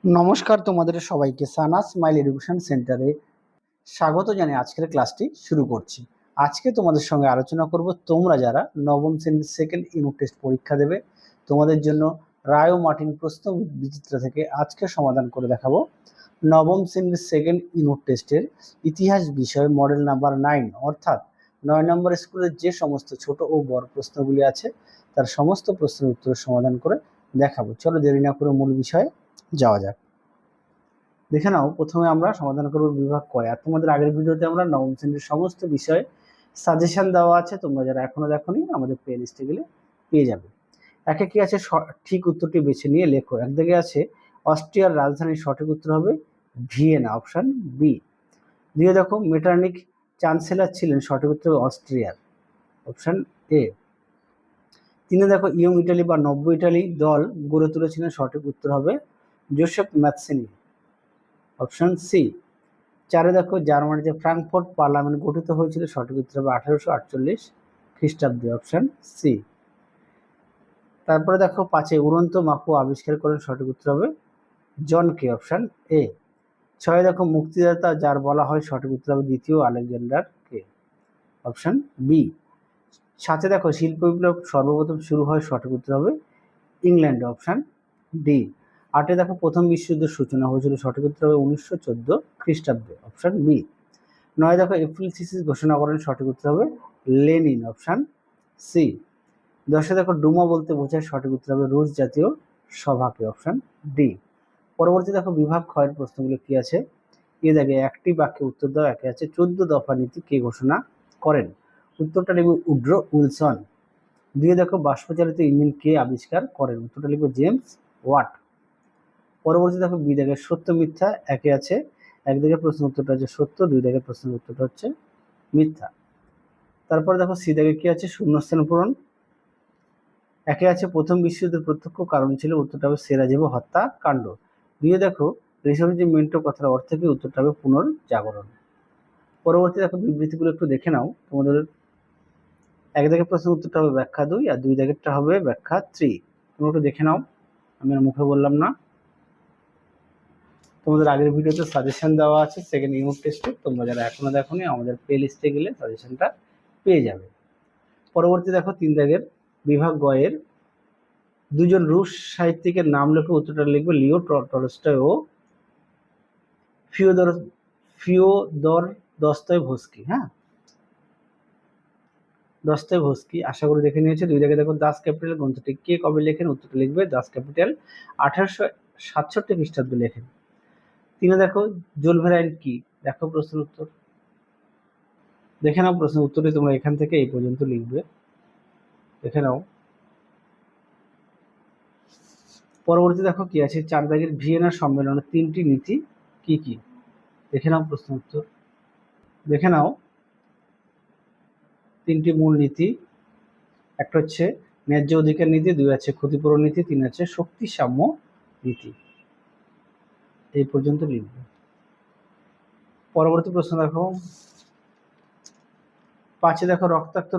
নমস্কার তোমাদের সবাইকে সানা স্মাইল এডুকেশন সেন্টারে স্বাগত জানিয়ে আজকের ক্লাসটি শুরু করছি। আজকে তোমাদের সঙ্গে আলোচনা করব তোমরা যারা নবম শ্রেণীর সেকেন্ড ইউনিট টেস্ট পরীক্ষা দেবে তোমাদের জন্য রায় ও মার্টিন প্রশ্ন বিচিত্র থেকে আজকে সমাধান করে দেখাবো নবম শ্রেণীর সেকেন্ড ইউনিট টেস্টের ইতিহাস বিষয় মডেল নাম্বার 9 অর্থাৎ 9 নম্বর স্কুলের যে সমস্ত ছোট ও বড় প্রশ্নগুলি আছে তার সমস্ত প্রশ্নের উত্তর সমাধান করে দেখাবো। চলো দেরি না করে মূল বিষয়ে যাওয়া যাক। দেখে নাও, প্রথমে আমরা সমাধান করব বিভাগ কয়। আর তোমাদের আগের ভিডিওতে আমরা নবম শ্রেণীর সমস্ত বিষয়ে সাজেশন দেওয়া আছে, তোমরা যারা এখনো দেখোনি আমাদের প্লে লিস্টে গেলে পেয়ে যাবে। একে কি আছে, ঠিক উত্তরটি বেছে নিয়ে লেখো। একদিকে আছে অস্ট্রিয়ার রাজধানীর সঠিক উত্তর হবে ভিয়েনা, অপশন বি। দিয়ে দেখো মেটারনিক চ্যান্সেলর ছিলেন, সঠিক উত্তর অস্ট্রিয়ার, অপশন এ। তিনি দেখো ইয়ং ইটালি বা নব্য ইটালি দল গড়ে তুলেছিলেন, সঠিক উত্তর হবে জোসেফ ম্যাথসিনি, অপশন সি। 4 দেখো জার্মানিতে ফ্রাঙ্কফুর্ট পার্লামেন্ট গঠিত হয়েছিল, সঠিক উত্তর হবে 1848 খ্রিস্টাব্দে, অপশন সি। তারপরে দেখো 5 উড়ন্ত মাকু আবিষ্কার করেন, সঠিক উত্তর হবে জন কে, অপশন এ। 6 দেখো মুক্তিদাতা যার বলা হয়, সঠিক উত্তর হবে দ্বিতীয় আলেকজান্ডার কে, অপশন বি। 7 দেখো শিল্প বিপ্লব সর্বপ্রথম শুরু হয়, সঠিক উত্তর হবে ইংল্যান্ডে, অপশন ডি। 8 দেখো প্রথম বিশ্বযুদ্ধের সূচনা হয়েছিল, সঠিক উত্তর হবে 1914 খ্রিস্টাব্দে, অপশন বি। 9 দেখো এপ্রিল থিসিস ঘোষণা করেন, সঠিক উত্তর হবে লেনিন, অপশন সি। 10 দেখো ডুমা বলতে বোঝায়, সঠিক উত্তর হবে রুশ জাতীয় সভাকে, অপশন ডি। পরবর্তী দেখো বিভাগ ক্ষয়ের প্রশ্নগুলো কি আছে। এ দেখে একটি বাক্যে উত্তর দাও। একে আছে 14 দফা নীতি কে ঘোষণা করেন, উত্তরটা লিখবে উড্রো উইলসন। দিয়ে দেখো বাষ্পচালিত ইঞ্জিন কে আবিষ্কার করেন, উত্তরটা লিখবে জেমস ওয়াট। পরবর্তী দেখো বি দাগের সত্য মিথ্যা। একে আছে একদিকে প্রশ্ন উত্তরটা হচ্ছে সত্য, দুই দাগের প্রশ্নের উত্তরটা হচ্ছে মিথ্যা। তারপরে দেখো সি দাগে কি আছে শূন্যস্থান পূরণ। একে আছে প্রথম বিশ্বযুদ্ধের প্রত্যক্ষ কারণ ছিল, উত্তরটা হবে সেরাজেভো হত্যাকাণ্ড। দুইয়ে দেখো রিসর্জিমেন্টো কথার অর্থ কি, উত্তরটা হবে পুনর্জাগরণ। পরবর্তী দেখো বিবৃতিগুলো একটু দেখে নাও। তোমাদের এক দাগের প্রশ্নের উত্তরটা হবে ব্যাখ্যা 2 আর দুই দাগেরটা হবে ব্যাখ্যা 3। তোমরা একটু দেখে নাও, আমি আর মুখে বললাম না। তোমাদের আগের ভিডিওতে সাজেশন দেওয়া আছে সেকেন্ড ইউনিট টেস্টে, তোমরা যারা এখনো দেখোনি আমাদের প্লে লিস্টে গেলে সাজেশনটা পেয়ে যাবে। পরবর্তী দেখো 3 দাগের বিভাগ গয়ের দুজন রুশ সাহিত্যিকের নাম লেখো, উত্তরটা লিখবে লিও টলস্টয় ও ফিওদর দস্তয়েভস্কি। হ্যাঁ, দস্তয়েভস্কি, আশা করি দেখে নিয়েছে। 2 দাগে দেখো দাস ক্যাপিটাল গ্রন্থটি কে কবে লেখেন, উত্তরটা লিখবে দাস ক্যাপিটাল 1867 খ্রিস্টাব্দে লেখেন। 3 দেখো জোলভেরাইন কি, দেখো প্রশ্নের উত্তর দেখে নাও। প্রশ্নের উত্তরটি তোমরা এখান থেকে এই পর্যন্ত লিখবে, দেখে নাও। পরবর্তী দেখো কি আছে 4 দাগের ভিয়েনা সম্মেলনের 3টি নীতি কি কি, দেখে নাও। প্রশ্ন উত্তর দেখে নাও। 3টি মূল নীতি, একটা হচ্ছে ন্যায্য অধিকার নীতি, 2 আছে ক্ষতিপূরণ নীতি, 3 আছে শক্তি সাম্য নীতি। এই পর্যন্ত লিখবে। পরবর্তী প্রশ্ন দেখো 5 দেখো রক্তাক্ত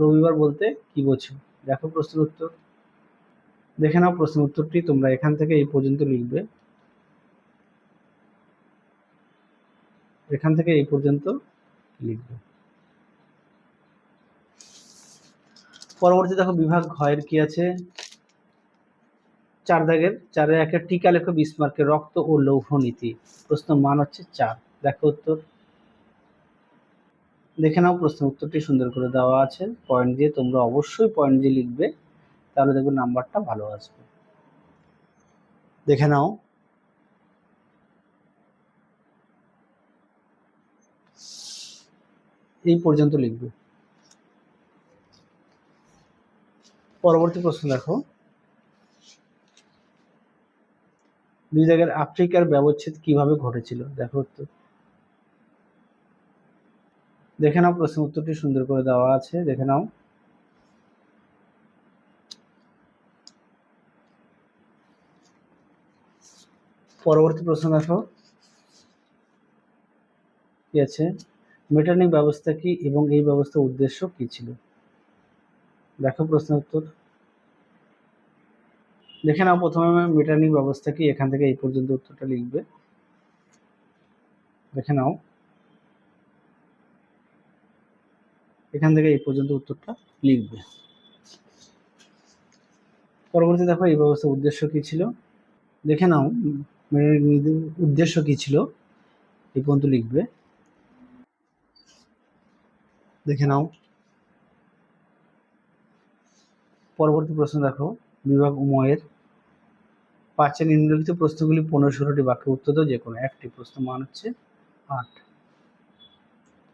রবিবার বলতে কি বোঝো, দেখো প্রশ্নের উত্তর দেখে নাও। প্রশ্নের উত্তরটি তোমরা এখান থেকে এই পর্যন্ত লিখবে, এখান থেকে এই পর্যন্ত লিখবে। পরবর্তী দেখো বিভাগ ঘয়ের কি আছে 4 দাগের 4-এর একের টিকা লেখো বিসমার্কের রক্ত ও লৌহ নীতি, প্রশ্ন মান হচ্ছে 4, দেখো উত্তর দেখে নাও। প্রশ্নের উত্তরটি সুন্দর করে দেওয়া আছে, পয়েন্ট দিয়ে তোমরা অবশ্যই পয়েন্ট দিয়ে লিখবে, তাহলে দেখবে নাম্বারটা ভালো আসবে। দেখে নাও। এই পর্যন্ত লিখবে। পরবর্তী প্রশ্ন দেখো 2 জায়গার আফ্রিকার ব্যবচ্ছেদ কিভাবে ঘটেছিল, দেখো উত্তর দেখে নাও। প্রশ্নের উত্তরটি সুন্দর করে দেওয়া আছে, দেখে নাও। পরবর্তী প্রশ্ন দেখো কি আছে মেটারনিক ব্যবস্থা কি এবং এই ব্যবস্থার উদ্দেশ্য কি ছিল, দেখো প্রশ্নের উত্তর দেখে নাও প্রথমে মেটানিক ব্যবস্থা কি, এখান থেকে এই পর্যন্ত উত্তরটা লিখবে। দেখে নাও এখান থেকে এই পর্যন্ত উত্তরটা লিখবে। পরবর্তী দেখো এই ব্যবস্থার উদ্দেশ্য কি ছিল, দেখে নাও উদ্দেশ্য কি ছিল, এই পর্যন্ত লিখবে। দেখে নাও পরবর্তী প্রশ্ন দেখো, বিভাগ উময়ের 5 নিম্নলিখিত প্রশ্নগুলি 15-16টি বাক্যে উত্তর দাও, যে কোনো একটি। প্রশ্ন মান হচ্ছে 8।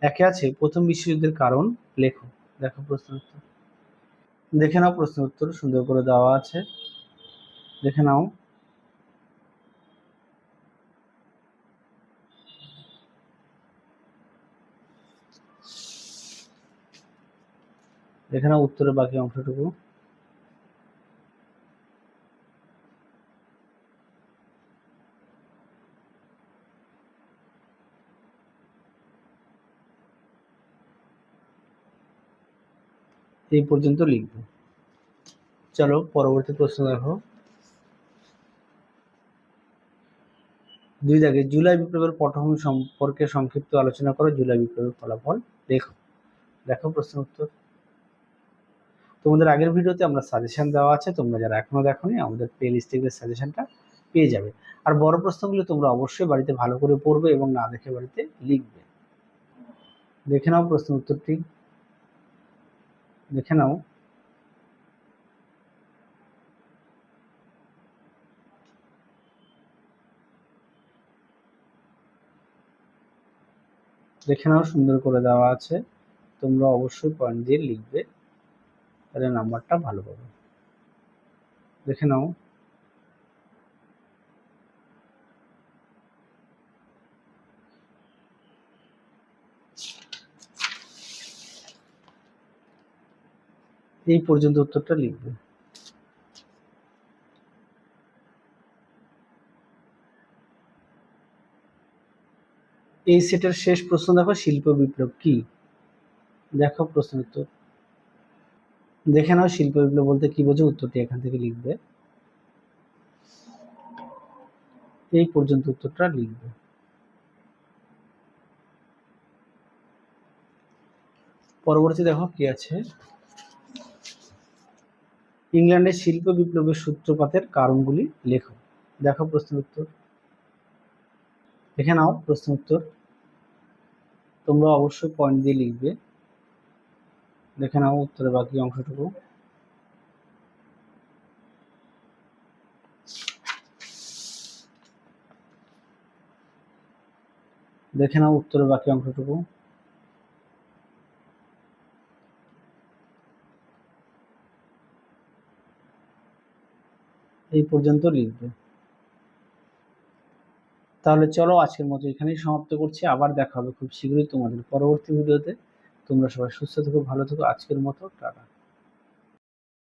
একে আছে প্রথম বিশ্বযুদ্ধের কারণ লেখো। দেখো প্রশ্ন উত্তর, দেখে নাও প্রশ্ন উত্তর সুন্দর করে দেওয়া আছে। দেখে নাও দেখে নাও উত্তরের বাকি অংশটুকু। এই পর্যন্ত লিখবে। চলো পরবর্তী প্রশ্ন দেখো, 2 দাগে জুলাই বিপ্লবের পটভূমি সম্পর্কে সংক্ষিপ্ত আলোচনা করো, জুলাই বিপ্লবের ফলাফল লেখো। দেখো প্রশ্ন উত্তর, তোমাদের আগের ভিডিওতে আমরা সাজেশন দেওয়া আছে, তোমরা যারা এখনো দেখোনি আমাদের প্লে লিস্ট থেকে সাজেশনটা পেয়ে যাবে। আর বড় প্রশ্নগুলো তোমরা অবশ্যই বাড়িতে ভালো করে পড়বে এবং না দেখে বাড়িতে লিখবে। দেখে নাও প্রশ্ন উত্তরটি, দেখে নাও দেখে নাও সুন্দর করে দেওয়া আছে, তোমরা অবশ্যই পয়েন্ট দিয়ে লিখবে, তাহলে নাম্বারটা ভালো পাবে। দেখে নাও এই পর্যন্ত উত্তরটা লিখবে। এই সেটের শেষ প্রশ্ন দেখো, শিল্প বিপ্লব কি। দেখো প্রশ্ন উত্তর, দেখে নাও শিল্প বিপ্লব বলতে কি বোঝো, উত্তরটি এখান থেকে লিখবে। এই পর্যন্ত উত্তরটা লিখবে। পরবর্তী দেখো কি আছে, ইংল্যান্ডের শিল্প বিপ্লবের সূত্রপাতের কারণগুলি লেখো। দেখো প্রশ্ন উত্তর, দেখে নাও প্রশ্ন উত্তর, তোমরা অবশ্যই পয়েন্ট দিয়ে লিখবে। দেখে নাও উত্তরের বাকি অংশটুকু। দেখে নাও উত্তরের বাকি অংশটুকু। এই পর্যন্ত লিখবে। তাহলে চলো আজকের মতো এখানেই সমাপ্ত করছি, আবার দেখা হবে খুব শীঘ্রই তোমাদের পরবর্তী ভিডিওতে। তোমরা সবাই সুস্থ থেকো, ভালো থেকো, আজকের মতো টাটা।